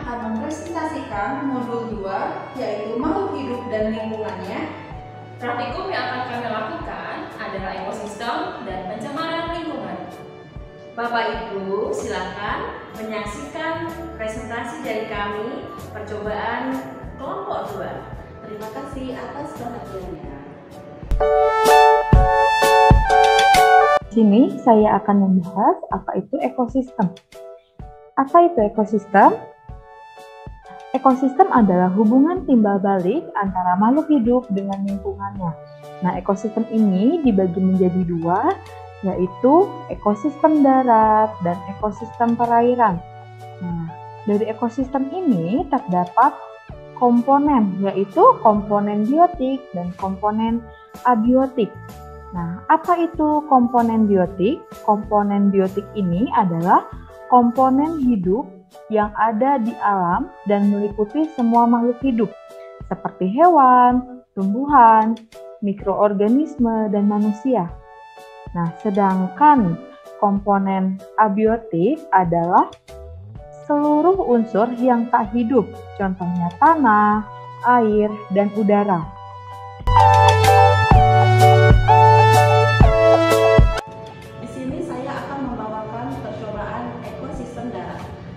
akan mempresentasikan modul 2, yaitu makhluk hidup dan lingkungannya. Praktikum yang akan kami lakukan adalah ekosistem dan pencemaran lingkungan. Bapak Ibu, silakan menyaksikan presentasi dari kami, percobaan kelompok 2. Terima kasih atas perhatiannya. Di sini saya akan membahas apa itu ekosistem. Apa itu ekosistem? Ekosistem adalah hubungan timbal balik antara makhluk hidup dengan lingkungannya. Nah, ekosistem ini dibagi menjadi dua, yaitu ekosistem darat dan ekosistem perairan. Nah, dari ekosistem ini terdapat komponen, yaitu komponen biotik dan komponen abiotik. Nah, apa itu komponen biotik? Komponen biotik ini adalah komponen hidup yang ada di alam dan meliputi semua makhluk hidup, seperti hewan, tumbuhan, mikroorganisme, dan manusia. Nah, sedangkan komponen abiotik adalah seluruh unsur yang tak hidup, contohnya tanah, air, dan udara.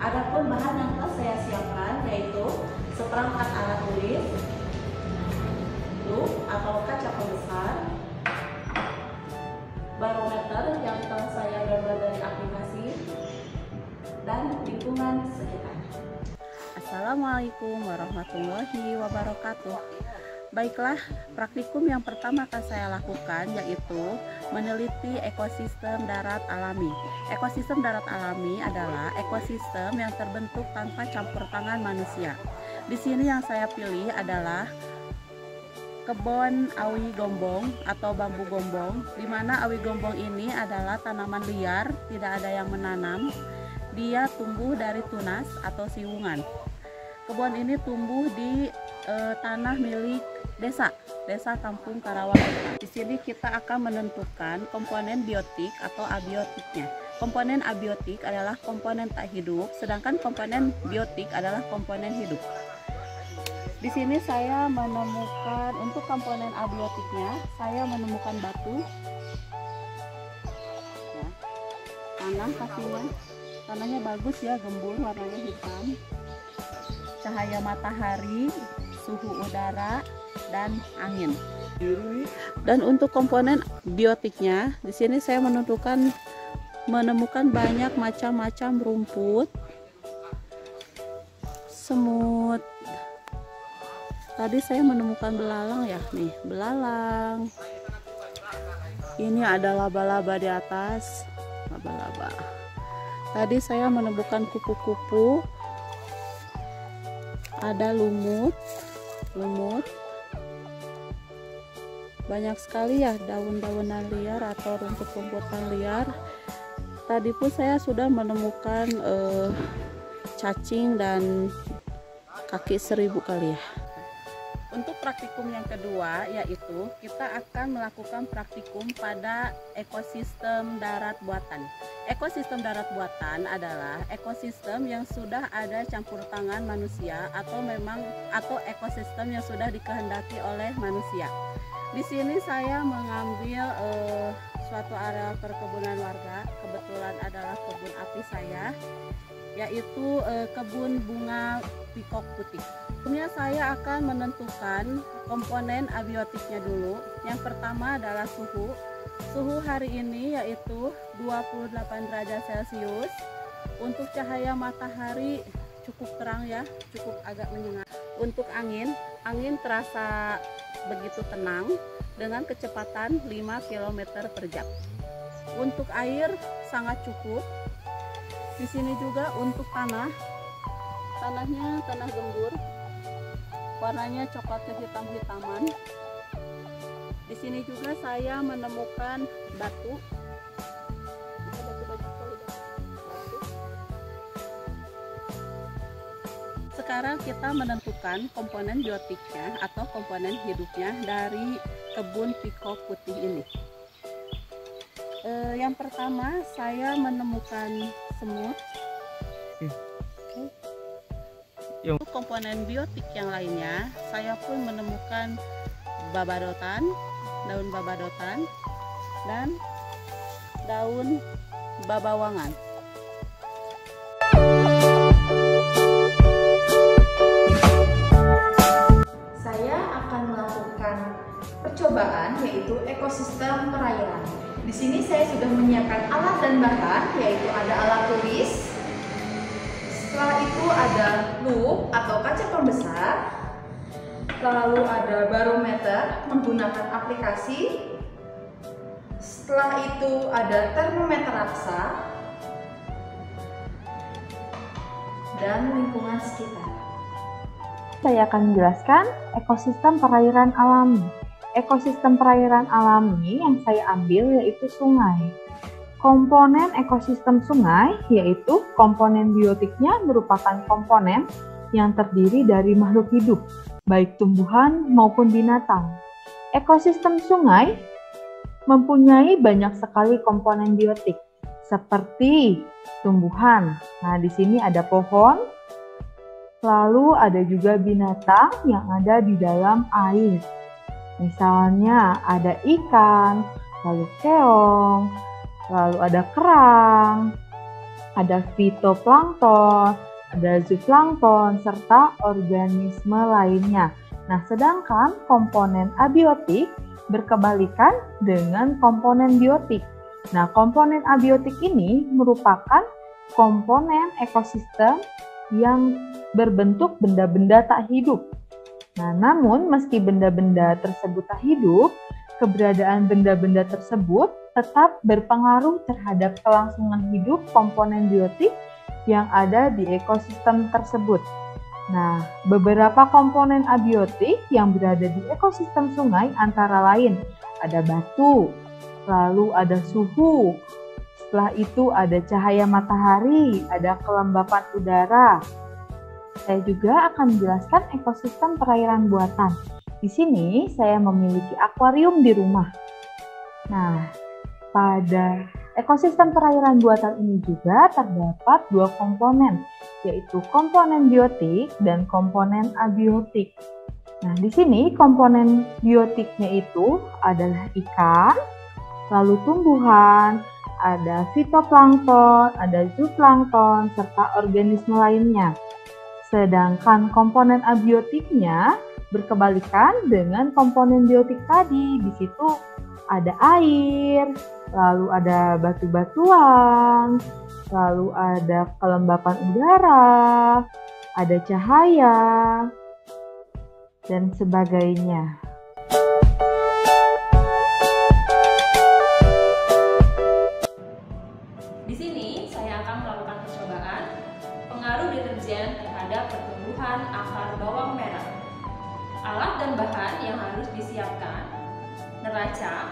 Adapun bahan yang telah saya siapkan yaitu seperangkat alat tulis, atau kaca pembesar, barometer yang telah saya download dari aplikasi, dan lingkungan sekitar. Assalamualaikum warahmatullahi wabarakatuh. Baiklah, praktikum yang pertama akan saya lakukan yaitu meneliti ekosistem darat alami. Ekosistem darat alami adalah ekosistem yang terbentuk tanpa campur tangan manusia. Di sini yang saya pilih adalah kebun awi gombong atau bambu gombong, di mana awi gombong ini adalah tanaman liar, tidak ada yang menanam. Dia tumbuh dari tunas atau siwungan. Kebun ini tumbuh di tanah milik desa Kampung Karawang. Di sini kita akan menentukan komponen biotik atau abiotiknya. Komponen abiotik adalah komponen tak hidup, sedangkan komponen biotik adalah komponen hidup. Di sini saya menemukan untuk komponen abiotiknya, saya menemukan batu, ya, tanah pastinya, tanahnya bagus ya, gembur, warnanya hitam, cahaya matahari, suhu udara, dan angin. Dan untuk komponen biotiknya, di sini saya menemukan banyak macam-macam rumput, semut. Tadi saya menemukan belalang ya, nih belalang. Ini ada laba-laba di atas, laba-laba. Tadi saya menemukan kupu-kupu, ada lumut. Banyak sekali ya daun-daunan liar atau rumput-rumputan liar. Tadi pun saya sudah menemukan cacing dan kaki 1000 kali ya. Untuk praktikum yang kedua yaitu kita akan melakukan praktikum pada ekosistem darat buatan. Ekosistem darat buatan adalah ekosistem yang sudah ada campur tangan manusia atau ekosistem yang sudah dikehendaki oleh manusia. Di sini saya mengambil suatu area perkebunan warga, kebetulan adalah kebun api saya, yaitu kebun bunga pikok putih. Sebelumnya saya akan menentukan komponen abiotiknya dulu. Yang pertama adalah suhu. Suhu hari ini yaitu 28 derajat Celcius. Untuk cahaya matahari cukup terang ya, cukup agak menyengat. Untuk angin terasa begitu tenang dengan kecepatan 5 km per jam. Untuk air sangat cukup. Di sini juga untuk tanahnya tanah gembur, warnanya coklat kehitam-hitaman. Di sini juga saya menemukan batu. Sekarang kita menentukan komponen biotiknya atau komponen hidupnya dari kebun pikok putih ini. Yang pertama saya menemukan semut. Untuk komponen biotik yang lainnya, saya pun menemukan babadotan, daun babadotan, dan daun babawangan. Saya akan melakukan percobaan yaitu ekosistem perairan. Di sini saya sudah menyiapkan alat dan bahan, yaitu ada alat tulis. Setelah itu ada loop atau kaca pembesar. Lalu ada barometer menggunakan aplikasi. Setelah itu ada termometer raksa dan lingkungan sekitar. Saya akan menjelaskan ekosistem perairan alami. Ekosistem perairan alami yang saya ambil yaitu sungai. Komponen ekosistem sungai yaitu komponen biotiknya merupakan komponen yang terdiri dari makhluk hidup, baik tumbuhan maupun binatang. Ekosistem sungai mempunyai banyak sekali komponen biotik, seperti tumbuhan. Nah, di sini ada pohon, lalu ada juga binatang yang ada di dalam air. Misalnya ada ikan, lalu keong, lalu ada kerang, ada fitoplankton, ada zooplankton, serta organisme lainnya. Nah, sedangkan komponen abiotik berkebalikan dengan komponen biotik. Nah, komponen abiotik ini merupakan komponen ekosistem yang berbentuk benda-benda tak hidup. Nah, namun meski benda-benda tersebut tak hidup, keberadaan benda-benda tersebut tetap berpengaruh terhadap kelangsungan hidup komponen biotik yang ada di ekosistem tersebut. Nah, beberapa komponen abiotik yang berada di ekosistem sungai antara lain ada batu, lalu ada suhu, setelah itu ada cahaya matahari, ada kelembapan udara. Saya juga akan menjelaskan ekosistem perairan buatan. Di sini saya memiliki akuarium di rumah. Nah, pada ekosistem perairan buatan ini juga terdapat dua komponen, yaitu komponen biotik dan komponen abiotik. Nah, di sini komponen biotiknya itu adalah ikan, lalu tumbuhan, ada fitoplankton, ada zooplankton, serta organisme lainnya. Sedangkan komponen abiotiknya berkebalikan dengan komponen biotik tadi. Di situ ada air, lalu ada batu-batuan, lalu ada kelembapan udara, ada cahaya, dan sebagainya. Di sini saya akan melakukan percobaan pengaruh deterjen terhadap pertumbuhan akar bawang merah. Alat dan bahan yang harus disiapkan: neraca,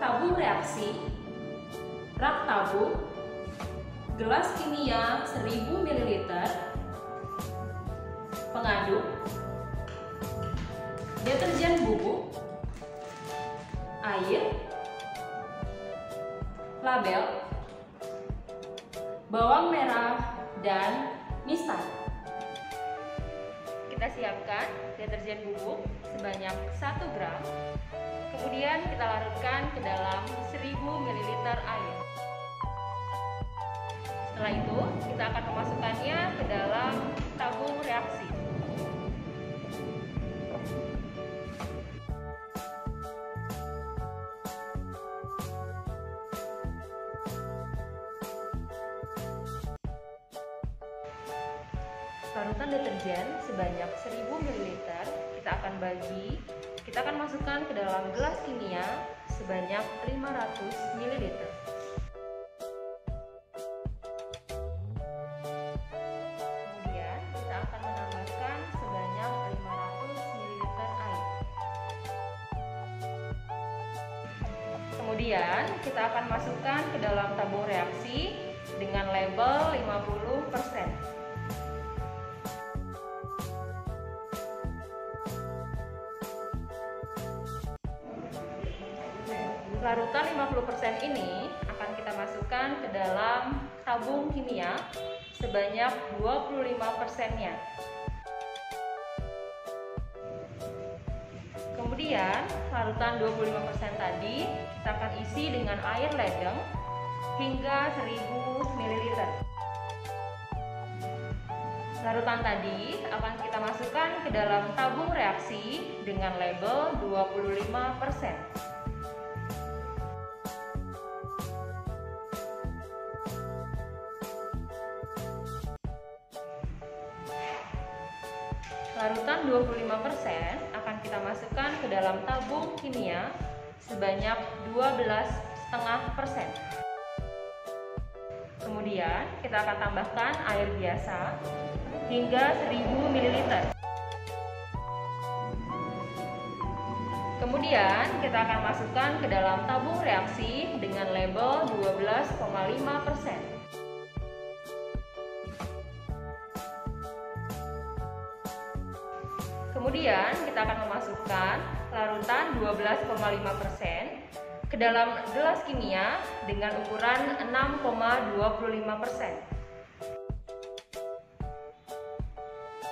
tabung reaksi, rak tabung, gelas kimia 1000 ml, pengaduk, deterjen bubuk, air, label, bawang merah, dan mie-instan. Kita siapkan deterjen bubuk sebanyak 1 gram. Kemudian kita larutkan ke dalam 1000 ml air. Setelah itu, kita akan memasukkannya ke dalam tabung reaksi. Larutan deterjen sebanyak 1000 ml kita akan masukkan ke dalam gelas kimia sebanyak 500 ml. Kemudian kita akan menambahkan sebanyak 500 ml air. Kemudian kita akan masukkan ke dalam tabung reaksi dengan label 50%. Larutan 50% ini akan kita masukkan masukkan ke dalam tabung kimia sebanyak 25%-nya. Kemudian, larutan 25% tadi kita akan isi dengan air ledeng hingga 1000 ml. Larutan tadi akan kita masukkan ke dalam tabung reaksi dengan label 25%. Larutan 25% akan kita masukkan ke dalam tabung kimia sebanyak 12,5%. Kemudian kita akan tambahkan air biasa hingga 1000 ml. Kemudian kita akan masukkan ke dalam tabung reaksi dengan label 12,5%. Kemudian kita akan memasukkan larutan 12,5% ke dalam gelas kimia dengan ukuran 6,25%.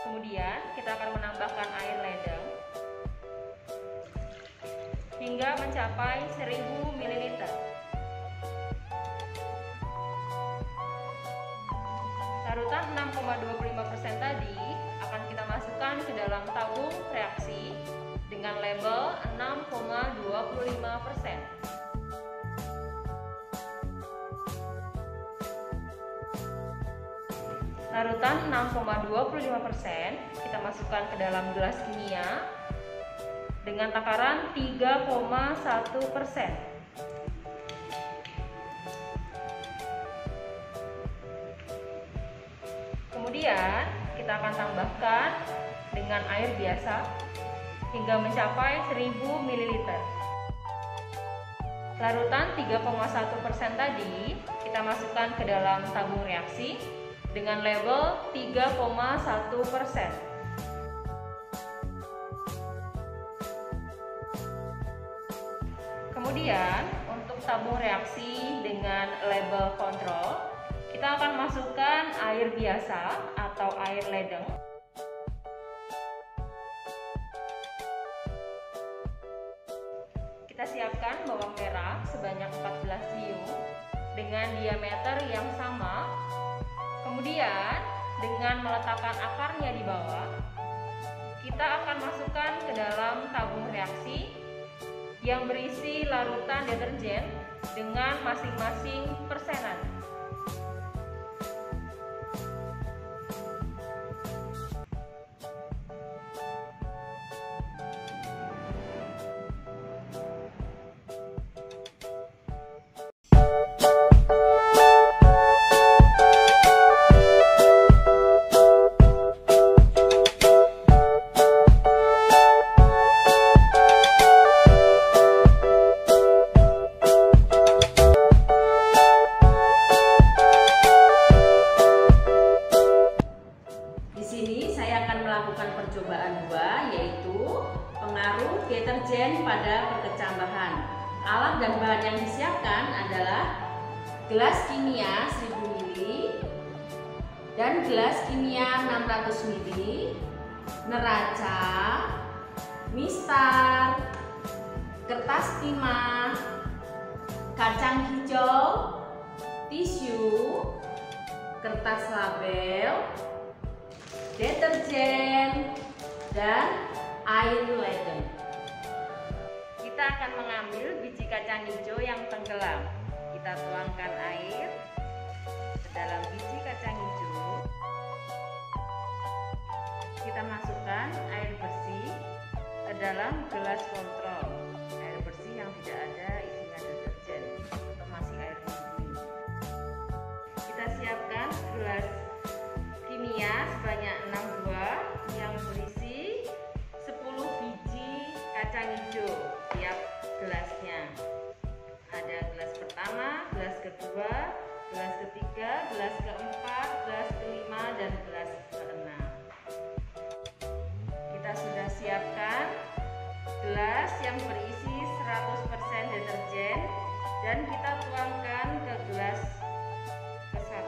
Kemudian kita akan menambahkan air ledeng hingga mencapai 1000 ml. Larutan 6,25% tadi akan kita masukkan ke dalam tabung reaksi dengan label 6,25%. Larutan 6,25% kita masukkan ke dalam gelas kimia dengan takaran 3,1%. Kemudian kita akan tambahkan dengan air biasa hingga mencapai 1000 ml. Larutan 3,1% tadi kita masukkan ke dalam tabung reaksi dengan label 3,1%. Kemudian untuk tabung reaksi dengan label kontrol, kita akan masukkan air biasa atau air ledeng. Kita siapkan bawang merah sebanyak 14 siung dengan diameter yang sama. Kemudian dengan meletakkan akarnya di bawah, kita akan masukkan ke dalam tabung reaksi yang berisi larutan deterjen dengan masing-masing persenan. Percobaan 2 yaitu pengaruh deterjen pada perkecambahan. Alat dan bahan yang disiapkan adalah gelas kimia 1000 ml dan gelas kimia 600 ml, neraca, mistar, kertas timah, kacang hijau, tisu, kertas label, deterjen, dan air ledeng. Kita akan mengambil biji kacang hijau yang tenggelam. Kita tuangkan air ke dalam biji kacang hijau. Kita masukkan air bersih ke dalam gelas kontrol. Air bersih yang tidak ada isinya deterjen atau masih air murni. Kita siapkan gelas kimia sebanyak 6 buah yang berisi 10 biji kacang hijau tiap gelasnya. Ada gelas pertama, gelas kedua, gelas ketiga, gelas keempat, gelas kelima, dan gelas keenam. Kita sudah siapkan gelas yang berisi 100% deterjen dan kita tuangkan ke gelas ke-1.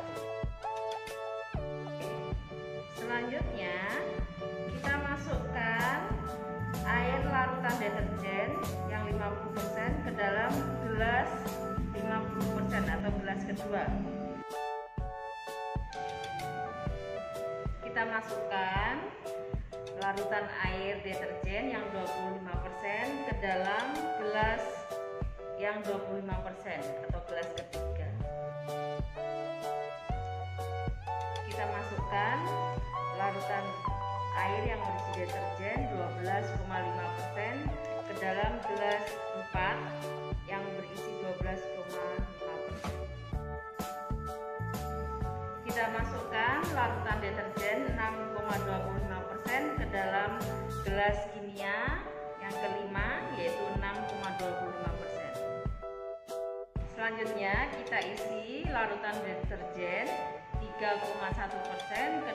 Selanjutnya kita masukkan air larutan deterjen yang 50% ke dalam gelas 50% atau gelas kedua. Kita masukkan larutan air deterjen yang 25% ke dalam gelas yang 25% atau gelas ketiga. Kita masukkan larutan air yang berisi deterjen 12,5% ke dalam gelas 4 yang berisi 12,5%. Kita masukkan larutan deterjen 6,25% ke dalam gelas kimia yang kelima, yaitu 6,25%. Selanjutnya kita isi larutan deterjen 3,1% ke